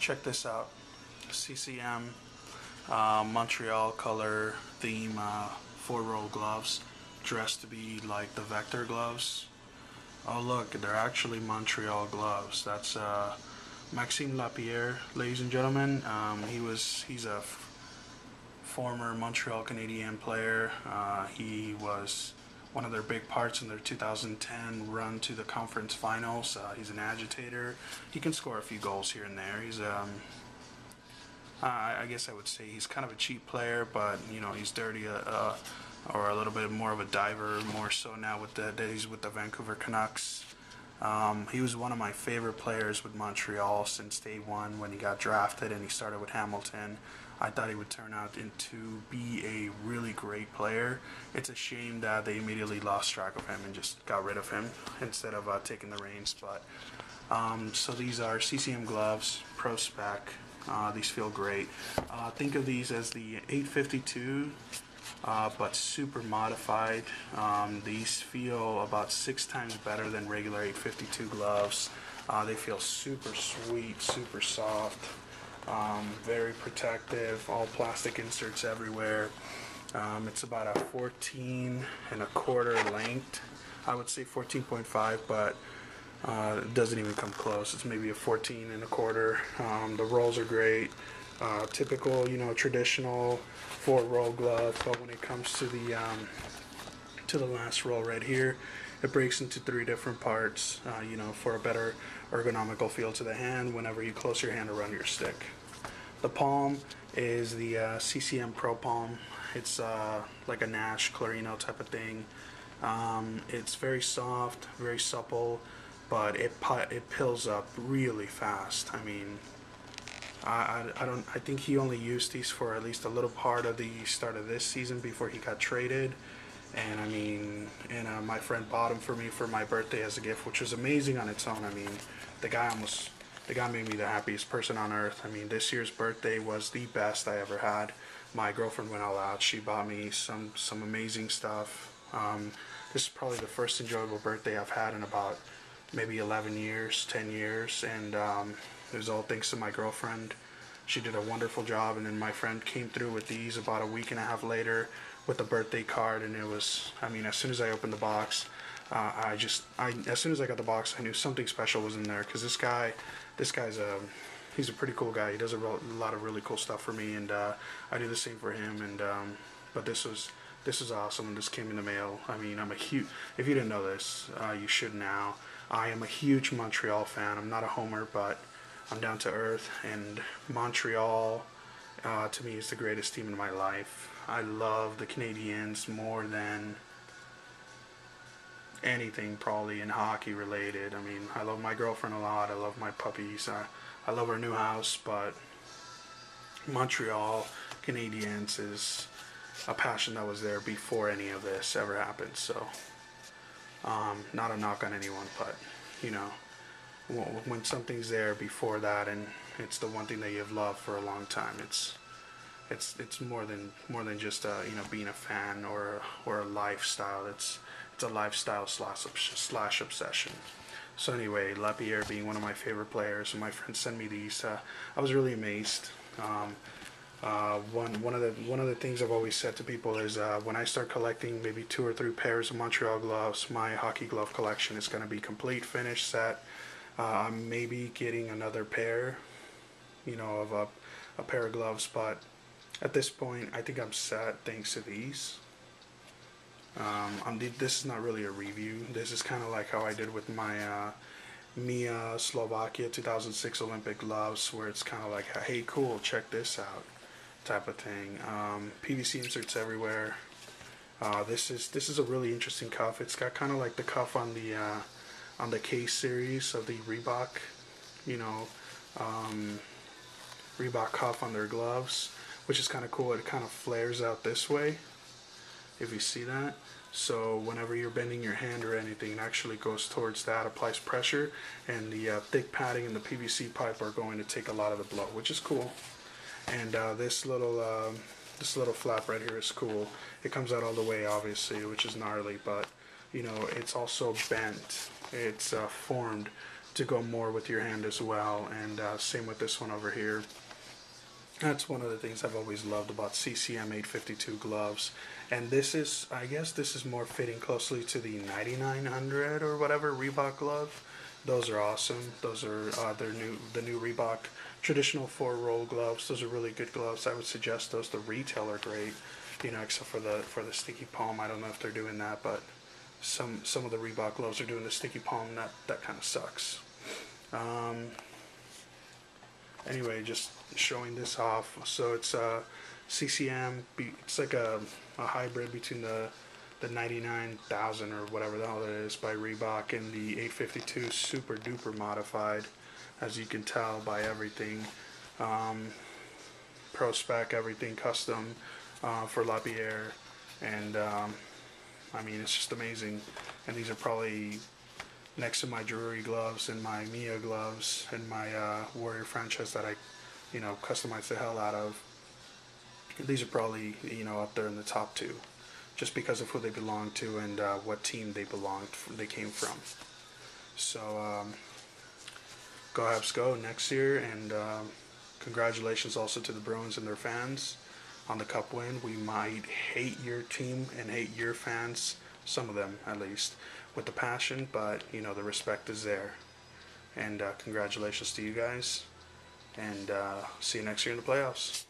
check this out. CCM Montreal color theme 4-roll gloves, dressed to be like the vector gloves. Oh look, they're actually Montreal gloves. That's Maxim Lapierre, ladies and gentlemen. He's a former Montreal Canadiens player. He was one of their big parts in their 2010 run to the conference finals. He's an agitator. He can score a few goals here and there. He's I guess I would say he's kind of a cheap player, but you know, he's dirty or a little bit more of a diver, more so now that he's with the Vancouver Canucks. He was one of my favorite players with Montreal since day one when he got drafted and he started with Hamilton. I thought he would turn out to be a really great player. It's a shame that they immediately lost track of him and just got rid of him instead of taking the reins. But so these are CCM gloves, pro spec. These feel great. Think of these as the 852. But super modified. These feel about 6 times better than regular 852 gloves. They feel super sweet, super soft, very protective, all plastic inserts everywhere. It's about a 14.25 length. I would say 14.5, but it doesn't even come close. It's maybe a 14.25. The rolls are great. Typical, you know, traditional 4-roll glove, but when it comes to the last roll right here, it breaks into 3 different parts, you know, for a better ergonomical feel to the hand whenever you close your hand around your stick. The palm is the CCM Pro Palm. It's like a Nash Clarino type of thing. It's very soft, very supple, but it pills up really fast. I mean, I think he only used these for at least a little part of the start of this season before he got traded. And I mean, my friend bought them for me for my birthday as a gift, which was amazing on its own. I mean, the guy made me the happiest person on earth. I mean, this year's birthday was the best I ever had. My girlfriend went all out. She bought me some amazing stuff. This is probably the first enjoyable birthday I've had in about maybe 11 years, 10 years, and it was all thanks to my girlfriend. She did a wonderful job, and then my friend came through with these about a week and a half later with a birthday card, and it was, I mean, as soon as I opened the box, as soon as I got the box, I knew something special was in there, because he's a pretty cool guy. He does a lot of really cool stuff for me, and I do the same for him, and but this was awesome, and this came in the mail. I mean, if you didn't know this, you should now. I am a huge Montreal fan. I'm not a homer, but I'm down to earth, and Montreal to me is the greatest team in my life. I love the Canadiens more than anything probably in hockey related. I mean, I love my girlfriend a lot. I love my puppies. I love our new house, but Montreal Canadiens is a passion that was there before any of this ever happened. So not a knock on anyone, but you know, when something's there before that and it's the one thing that you've loved for a long time, it's more than just you know, being a fan or a lifestyle. It's a lifestyle slash obsession. So anyway, Lapierre being one of my favorite players, and my friend sent me these. I was really amazed. One of the things I've always said to people is when I start collecting maybe 2 or 3 pairs of Montreal gloves, my hockey glove collection is going to be complete, finished, set. I'm maybe getting another pair, you know, of a pair of gloves, but at this point I think I'm set thanks to these. This is not really a review. This is kind of like how I did with my Mia Slovakia 2006 Olympic gloves, where it's kind of like, hey, cool, check this out type of thing. PVC inserts everywhere. This is a really interesting cuff. It's got kind of like the cuff on the case series of the Reebok, you know, Reebok cuff on their gloves, which is kind of cool. It kind of flares out this way, if you see that. So whenever you're bending your hand or anything, it actually goes towards that, applies pressure, and the thick padding and the PVC pipe are going to take a lot of the blow, which is cool. And this little flap right here is cool. It comes out all the way, obviously, which is gnarly, but you know, it's also bent. It's formed to go more with your hand as well. And same with this one over here. That's one of the things I've always loved about CCM 852 gloves. And this is, I guess this is more fitting closely to the 9900 or whatever Reebok glove. Those are awesome. Those are the new Reebok traditional 4-roll gloves. Those are really good gloves. I would suggest those. The retail are great, you know, except for the sticky palm. I don't know if they're doing that, but some of the Reebok gloves are doing the sticky palm. That kind of sucks. Anyway, just showing this off. So it's CCM. It's like a hybrid between the 99,000 or whatever the hell it is by Reebok and the 852 super duper modified, as you can tell by everything. Pro spec, everything custom for Lapierre, and I mean, it's just amazing. And these are probably next to my Drury gloves and my Mia gloves and my Warrior franchise that I, you know, customize the hell out of. These are probably, you know, up there in the top two, just because of who they belong to and what team they came from. So go Habs go next year, and congratulations also to the Bruins and their fans on the cup win. We might hate your team and hate your fans, some of them at least, with the passion, but you know, the respect is there. And congratulations to you guys, and see you next year in the playoffs.